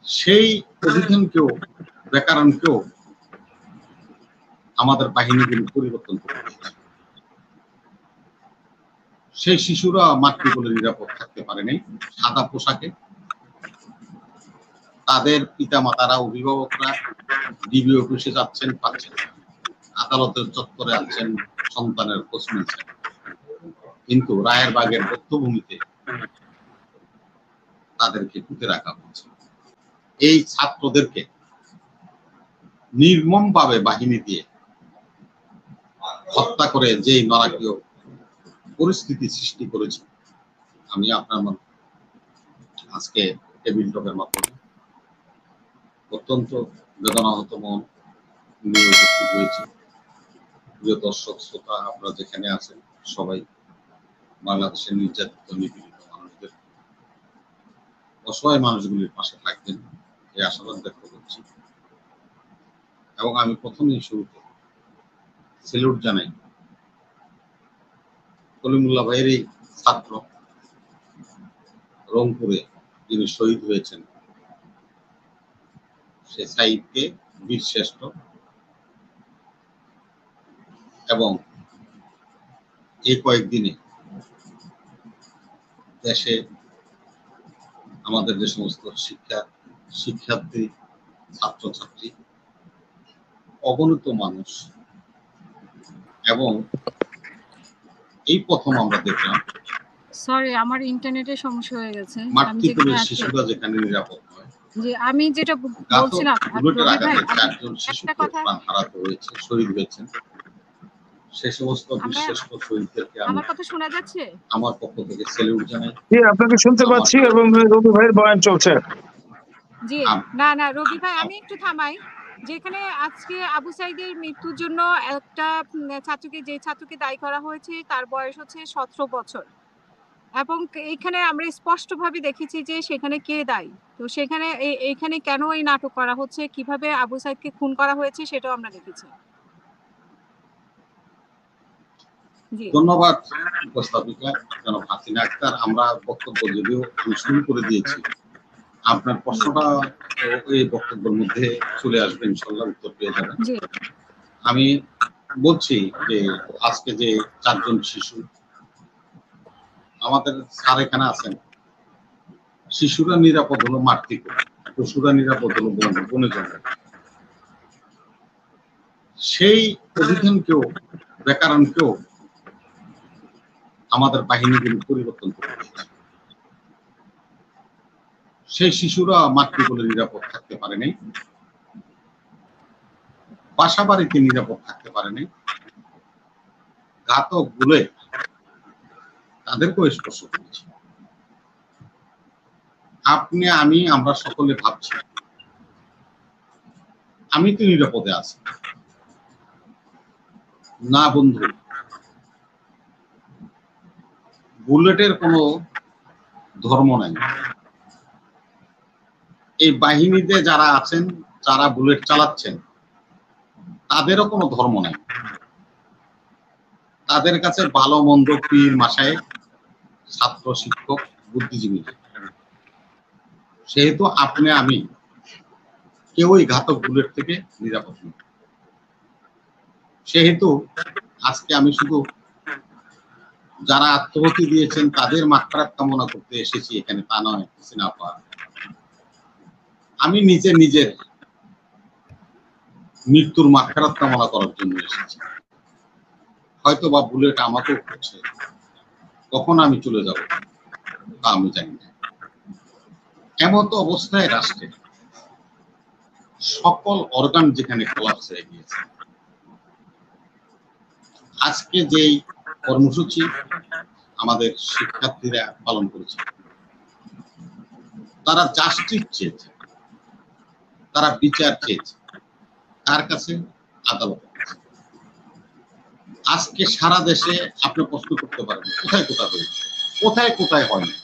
সেই অভিধানকেও ব্যাকরণকেও আমাদের বাহিনীগুলি পরিবর্তন করে দিয়েছে। সেই শিশুরা মাতৃকুলে নিরাপদ থাকতে পারেনি সাদা পোশাকে। তাদের পিতা মাতারা অভিভাবকরা ডিবি অফিসে যাচ্ছেন, পাচ্ছেন, আদালতের চত্বরে আছেন, সন্তানের খোঁজ নিচ্ছেন, কিন্তু রায়েরবাগের বধ্যভূমিতে তাদেরকে পুঁতে রাখা হচ্ছে। এই ছাত্রদেরকে নির্মমভাবে বাহিনী দিয়ে হত্যা করে যেই নারকীয় পরিস্থিতি সৃষ্টি করেছে, আমি আপনার আজকে টেবিল টকের মাধ্যমে অত্যন্ত বেদনাহত মন নিয়ে উপস্থিত হয়েছি। প্রিয় দর্শক শ্রোতা, আপনারা যেখানে আছেন সবাই বাংলাদেশের নির্যাতিত নিপীড়িত মানুষদের, অসহায় মানুষগুলির পাশে থাকবেন এই আশাবাদ ব্যক্ত করছি। এবং আমি প্রথমেই শুরুতে সেলুট জানাই কলিমুল্লাহ ভাইয়ের এই ছাত্র রংপুরে যিনি শহীদ হয়েছেন, সে সাইদকে বীর শ্রেষ্ঠ, এবং এই কয়েকদিনে দেশে আমাদের যে সমস্ত শিক্ষার্থী ছাত্রছাত্রী, অগণিত মানুষ, এবং এই প্রথম আমরা দেখলাম সরি আমার ইন্টারনেটের সমস্যা হয়ে গেছে। মাতৃকুলের শিশুরা যেখানে নিরাপদ নয়, যে আমি যেটা বলছিলাম চারজন শিশুকে প্রাণ হারাতে হয়েছে, শহীদ হয়েছেন। সে সমস্ত বিশ্বস্ত শহীদদেরকে আমার কথা শোনা যাচ্ছে? আমার পক্ষ থেকে স্যালুট জানাই। জি, আপনাকে শুনতে পাচ্ছি এবং রবি ভাইয়ের বয়ান চলছে। জি, না না রবি ভাই, আমি একটু থামাই। যেখানে আজকে আবু সাইদের মৃত্যুর জন্য একটা ছাত্রকে দায়ী করা হয়েছে, তার বয়স হচ্ছে 17 বছর, এবং এইখানে আমরা স্পষ্টভাবে দেখেছি যে সেখানে কে দায়ী। তো সেখানে এইখানে কেন এই নাটক করা হচ্ছে, কিভাবে আবু সাইদকে খুন করা হয়েছে সেটাও আমরা দেখেছি। ধন্যবাদ উপস্থাপিকা জনাব হাসিনা আক্তার। আমরা বক্তব্য যদিও শুরু করে দিয়েছি, আপনার প্রশ্নটা এই বক্তব্যের মধ্যে চলে আসবে, ইনশাল্লাহ উত্তর পেয়ে যাবেন। আমি বলছি যে আজকে যে চারজন শিশু আমাদের স্যার এখানে আছেন, শিশুরা নিরাপদ হলো মাতৃকুলে, পশুরা নিরাপদ হলো বনে জঙ্গলে। সেই অভিধানকেও ব্যাকরণকেও আমাদের বাহিনীগুলি পরিবর্তন করে দিয়েছে। সেই শিশুরা মাতৃকুলে নিরাপদ থাকতে পারেনি, বাসা বাড়িতে নিরাপদ থাকতে পারেনি, ঘাতক গুলে তাদেরকেও স্পর্শ করেছে। আপনি, আমি, আমরা সকলে ভাবছি আমি তো নিরাপদে আছি। না বন্ধু, বুলেটের কোনো ধর্ম নাই। এই বাহিনীতে যারা আছেন, যারা বুলেট চালাচ্ছেন, তাদেরও কোনো ধর্ম নাই। তাদের কাছে ভালো মন্দ, পীর মাশায়েখ, ছাত্র শিক্ষক, বুদ্ধিজীবী, সেহেতু আপনি আমি কেউই ঘাতক বুলেট থেকে নিরাপদ নই। সেহেতু আজকে আমি শুধু যারা আত্মহতি দিয়েছেন তাদের মাগফিরাত কামনা করতে এসেছি এখানে, তা নয় সিনাপা। আমি নিজের মৃত্যুর মাগফিরাত কামনা করার জন্য এসেছি। হয়তো বা বুলেট আমাকেও করছে, কখন আমি চলে যাব তা আমি জানি না। এমত অবস্থায় রাষ্ট্রের সকল অর্গান যেখানে কোলাপস হয়ে গিয়েছে, আজকে যেই কর্মসূচি আমাদের শিক্ষার্থীরা পালন করেছে, তারা জাস্টিস চেয়েছে, তারা বিচার চেয়েছে, তার কাছে আদালত। আজকে সারা দেশে আপনি প্রশ্ন করতে পারবেন কোথায় কোথায় হয়েছে, কোথায় কোথায় হয়নি।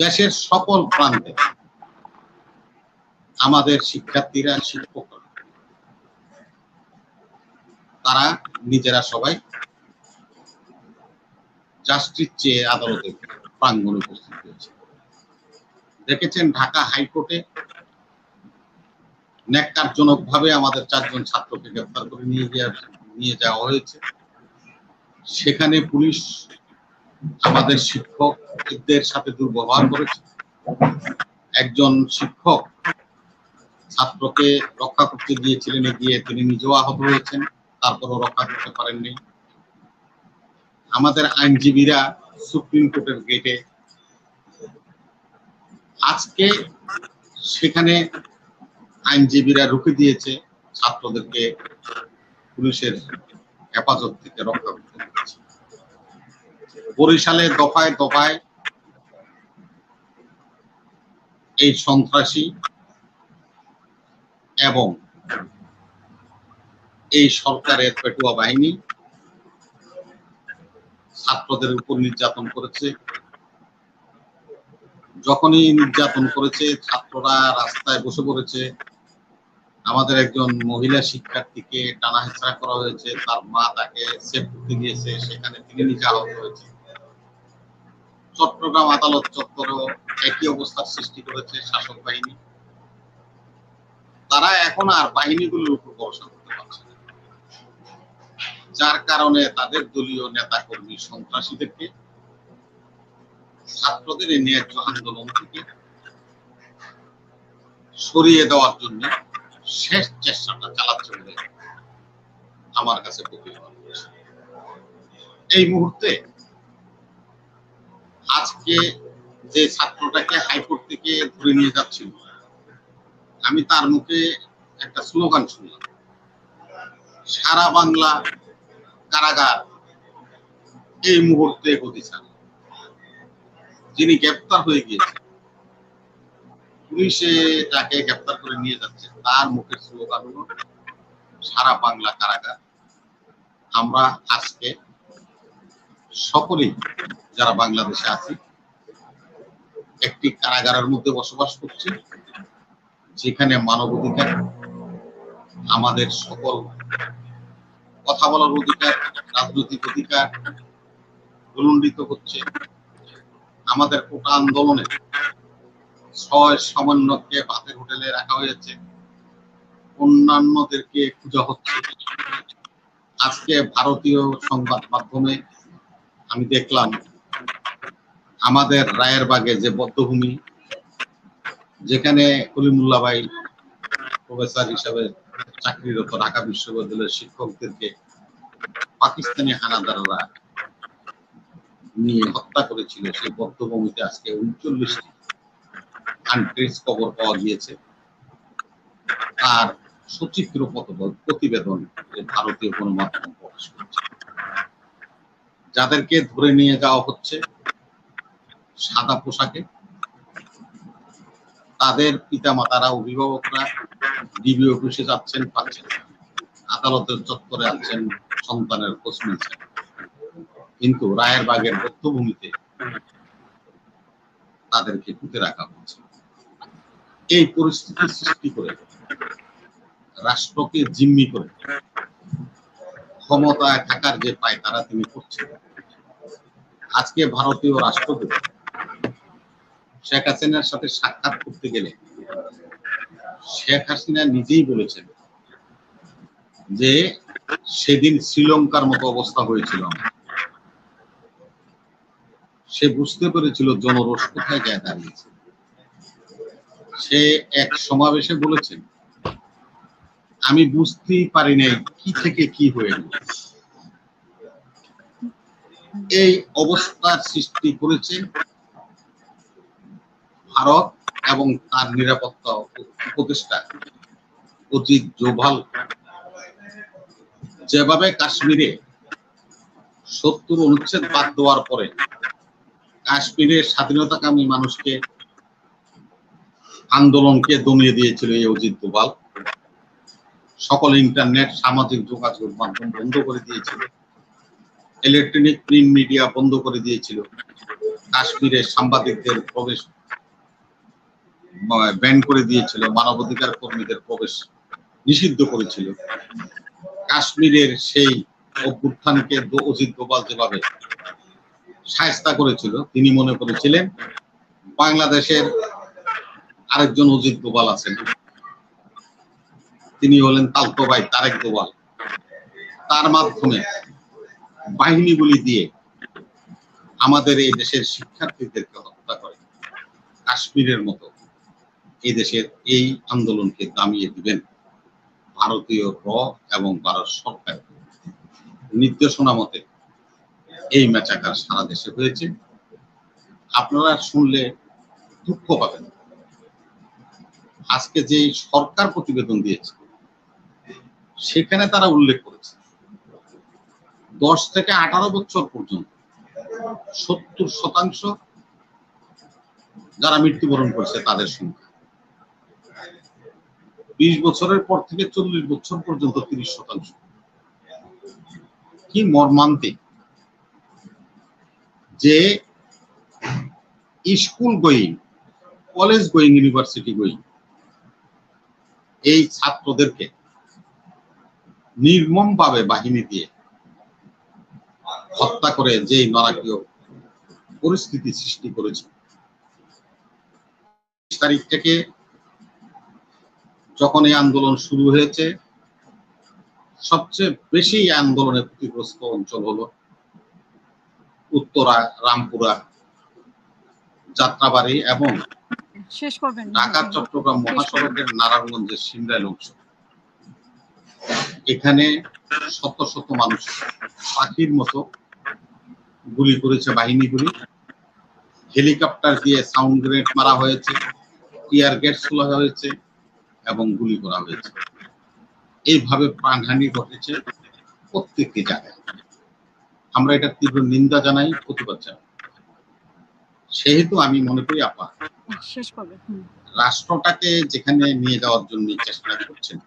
দেশের সকল প্রান্তে আমাদের শিক্ষার্থীরা, শিক্ষকরা, তারা নিজেরা সবাই জাস্টিস চেয়ে আদালতে প্রাঙ্গণে উপস্থিত হয়েছে। দেখেছেন ঢাকা হাইকোর্টে ন্যাক্কারজনকভাবে আমাদের 4 জন ছাত্রকে গ্রেফতার করে নিয়ে যাওয়া হয়েছে। সেখানে পুলিশ আমাদের শিক্ষকদের সাথে দুর্ব্যবহার করেছে। একজন শিক্ষক ছাত্রকে রক্ষা করতে গিয়েছিলেন, গিয়ে তিনি নিজেও আহত হয়েছেন, তারপরও রক্ষা করতে পারেননি। আমাদের আইনজীবীরা সুপ্রিম কোর্টের গেটে, আজকে সেখানে আইনজীবীরা রুখে দিয়েছে ছাত্রদেরকে পুলিশের হেফাজত থেকে রক্ষা করতে হচ্ছে। বরিশালে দফায় দফায় এই সন্ত্রাসী এবং এই সরকারের পেটুয়া বাহিনী ছাত্রদের উপর নির্যাতন করেছে। যখনই নির্যাতন করেছে, ছাত্ররা রাস্তায় বসে পড়েছে। আমাদের একজন মহিলা শিক্ষার্থীকে টানা হেঁচড়া করা হয়েছে, তার মা তাকে সেভ করতে গিয়েছে, সেখানে তিনি নিজে আহত হয়েছে। চট্টগ্রাম আদালত চত্বরেও একই অবস্থার সৃষ্টি করেছে শাসক বাহিনী। তারা এখন আর বাহিনীগুলোর উপর ভরসা করতে পারছে না, যার কারণে তাদের দলীয় নেতা কর্মী সন্ত্রাসীদেরকে ছাত্রদের এই ন্যায্য আন্দোলন থেকে সরিয়ে দেওয়ার জন্য শেষ চেষ্টাটা চালাচ্ছে বলে আমার কাছে প্রতীয়মান হচ্ছে। এই মুহূর্তে আজকে যে ছাত্রটাকে হাইকোর্ট থেকে ধরে নিয়ে যাচ্ছিল, আমি তার মুখে একটা স্লোগান শুনলাম, সারা বাংলা কারাগার এই মুহূর্তে গতিছাড়া। যিনি গ্রেপ্তার হয়ে গিয়েছে, পুলিশে যাকে গ্রেপ্তার করে নিয়ে যাচ্ছে, তার মুখের স্লোগান হলো সারা বাংলা কারাগার। আমরা আজকে সকলেই যারা বাংলাদেশে আছি একটি কারাগারের মধ্যে বসবাস করছি, যেখানে মানবাধিকার, আমাদের সকল কথা বলার অধিকার, রাজনৈতিক অধিকার উল্লঙ্ঘিত হচ্ছে। আমাদের কোটা আন্দোলনে 6 সমন্বয়ককে বাতের হোটেলে রাখা হয়েছে, অন্যান্যদেরকে খোঁজা হচ্ছে। আজকে ভারতীয় সংবাদ মাধ্যমে আমি দেখলাম আমাদের রায়েরবাগে যে বধ্যভূমি, যেখানে কলিমুল্লাহ ভাই প্রফেসর হিসাবে চাকরিরত ঢাকা বিশ্ববিদ্যালয়ের শিক্ষকদেরকে পাকিস্তানি হানাদাররা নিয়ে হত্যা করেছিল, সেই বধ্যভূমিতে আজকে 39টি আনট্রেস কবর পাওয়া গিয়েছে। তার সচিত্র প্রতিবেদন ভারতীয় গণমাধ্যম প্রকাশ করেছে। যাদেরকে ধরে নিয়ে যাওয়া হচ্ছে সাদা পোশাকে, তাদের পিতামাতারা, অভিভাবকরা ডিবি অফিসে যাচ্ছেন, পাচ্ছেন, আদালতের চত্বরে আছেন, সন্তানের খোঁজ নিচ্ছেন, কিন্তু রায়েরবাগের বধ্যভূমিতে তাদেরকে পুঁতে রাখা হচ্ছে। এই পরিস্থিতি সৃষ্টি করে রাষ্ট্রকে জিম্মি করে ক্ষমতায় থাকার যে পায়তারা তিনি করছেন। আজকে ভারতীয় রাষ্ট্রদূত শেখ হাসিনার সাথে সাক্ষাৎ করতে গেলে শেখ হাসিনা নিজেই বলেছেন যে সেদিন শ্রীলঙ্কার মতো অবস্থা হয়েছিল। সে বুঝতে পেরেছিল জনরোষ কোথায় যায় দাঁড়িয়েছে। সে এক সমাবেশে বলেছেন, আমি বুঝতেই পারি নাই কি থেকে কি হয়ে গেল। এই অবস্থার সৃষ্টি করেছে ভারত এবং তার নিরাপত্তা উপদেষ্টা অজিত ডোভাল। যেভাবে কাশ্মীরে 70 অনুচ্ছেদ বাদ দেওয়ার পরে কাশ্মীরের স্বাধীনতাকামী মানুষকে, আন্দোলনকে দমিয়ে দিয়েছিল এই অজিত ডোভাল, সকল ইন্টারনেট, সামাজিক যোগাযোগ মাধ্যম বন্ধ করে দিয়েছিল, ইলেকট্রনিক প্রিন্ট মিডিয়া বন্ধ করে দিয়েছিল, কাশ্মীরের সাংবাদিকদের প্রবেশ ব্যান করে দিয়েছিল, মানবাধিকার কর্মীদের প্রবেশ নিষিদ্ধ করেছিল। কাশ্মীরের সেই অভ্যুত্থানকে অজিত ডোভাল যেভাবে শায়েস্তা করেছিল, তিনি মনে করেছিলেন বাংলাদেশের আরেকজন অজিত দোভাল আছেন, তিনি হলেন তালতো ভাই তারেক দোভাল। তার মাধ্যমে বাহিনীগুলি দিয়ে আমাদের এই দেশের শিক্ষার্থীদেরকে হত্যা করে। কাশ্মীরের মতো এই দেশের এই আন্দোলনকে দামিয়ে দিবেন ভারতীয় র এবং ভারত সরকার নির্দেশনা মতে এই ম্যাচাকার সারা দেশে হয়েছে। আপনারা শুনলে দুঃখ পাবেন। আজকে যে সরকার প্রতিবেদন দিয়েছে সেখানে তারা উল্লেখ করেছে 10 থেকে 18 বছর পর্যন্ত 70% যারা মৃত্যুবরণ করেছে তাদের সংখ্যা, 20 বছরের পর থেকে 40 বছর পর্যন্ত 30%। কি মর্মান্তিক যে school going, college going, university going এই ছাত্রদেরকে নির্মমভাবে বাহিনী দিয়ে হত্যা করে যে নারকীয় পরিস্থিতি সৃষ্টি করেছে। তারিখ থেকে যখন এই আন্দোলন শুরু হয়েছে, সবচেয়ে বেশি আন্দোলনে ক্ষতিগ্রস্ত অঞ্চল হলো উত্তরা, রামপুরা, যাত্রাবাড়ি এবং ঢাকা চট্টগ্রাম মহাসড়কের নারায়ণগঞ্জের সিমরাইল অংশ। এখানে শত শত মানুষ পাখির মতো গুলি করেছে বাহিনীগুলি। হেলিকপ্টার দিয়ে সাউন্ড গ্রেনেড মারা হয়েছে, টিয়ার গ্যাস ছোড়া হয়েছে এবং গুলি করা হয়েছে। এইভাবে প্রাণহানি ঘটেছে প্রত্যেকটি জায়গায়। আমরা এটা তীব্র নিন্দা জানাই, প্রতিবাদ জানাই। সেহেতু আমি মনে করি আপা রাষ্ট্রটাকে যেখানে নিয়ে যাওয়ার জন্য চেষ্টা করছেন,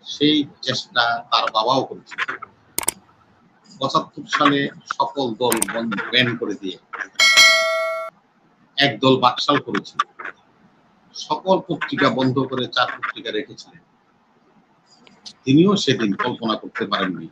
সেই চেষ্টা তার বাবাও করেছিল। 75 সালে সকল দল ব্যান করে দিয়ে এক দল বাকশাল করেছিল, সকল পত্রিকা বন্ধ করে 4 পত্রিকা রেখেছিলেন। তিনিও সেদিন কল্পনা করতে পারেননি